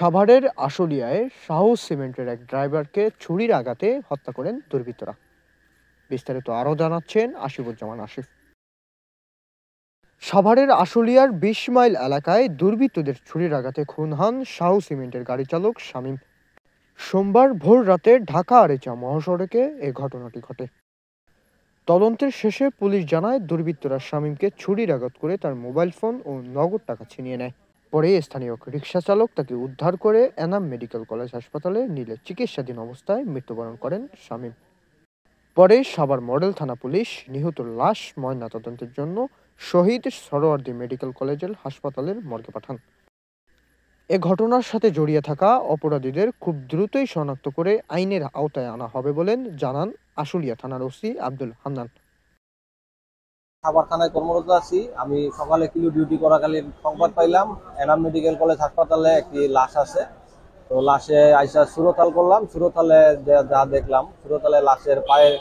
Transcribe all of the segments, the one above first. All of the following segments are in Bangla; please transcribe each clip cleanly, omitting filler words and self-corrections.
সাভারের আশুলিয়ায় শাহ সিমেন্টের এক ড্রাইভারকে ছুরির আঘাতে হত্যা করেন দুর্বৃত্তরা। বিস্তারিত আরও জানাচ্ছেন আসিফুজ্জামান আসিফ। সাভারের আশুলিয়ার ২০ মাইল এলাকায় দুর্বৃত্তদের ছুরির আঘাতে খুন হন শাহ সিমেন্টের গাড়ি চালক শামীম। সোমবার ভোর রাতে ঢাকা আরিচা মহাসড়কে এ ঘটনাটি ঘটে। তদন্তের শেষে পুলিশ জানায় দুর্বৃত্তরা শামীমকে ছুরির আঘাত করে তার মোবাইল ফোন ও নগদ টাকা ছিনিয়ে নেয়। পরে স্থানীয় রিকশা চালক তাকে উদ্ধার করে এনাম মেডিকেল কলেজ হাসপাতালে নিলে চিকিৎসাধীন অবস্থায় মৃত্যুবরণ করেন শামীম। পরে সাভার মডেল থানা পুলিশ নিহতের লাশ ময়নাতদন্তের জন্য শহীদ সরোয়ার্দী মেডিকেল কলেজের হাসপাতালের মর্গে পাঠান। এ ঘটনার সাথে জড়িয়ে থাকা অপরাধীদের খুব দ্রুতই শনাক্ত করে আইনের আওতায় আনা হবে বলেন জানান আশুলিয়া থানার ওসি আব্দুল হান্নান। সাভার থানায় কর্মরত আছি। আমি সকালে কিলো ডিউটি করাকালীন সংবাদ পাইলাম এনাম মেডিকেল কলেজ হাসপাতালে একটি লাশ আছে। তো লাশে আইসা সুরতাল করলাম। সুরতালে যা দেখলাম, সুরতালে লাশের পায়ের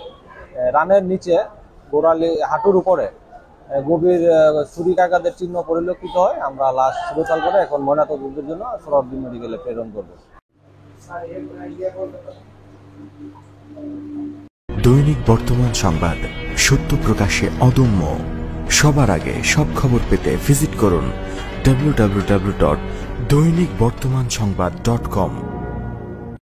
রানের নিচে গোড়ালি হাঁটুর উপরে গভীর ছুরিকাঘাতের চিহ্ন পরিলক্ষিত হয়। আমরা লাশ সুরতাল করে এখন ময়নাতদন্তের জন্য সরোয়ার্দী মেডিকেলে প্রেরণ করব। দৈনিক বর্তমান সংবাদ, সত্য প্রকাশে অদম্য। সবার আগে সব খবর পেতে ভিজিট করুন www.দৈনিকবর্তমানসংবাদ.com।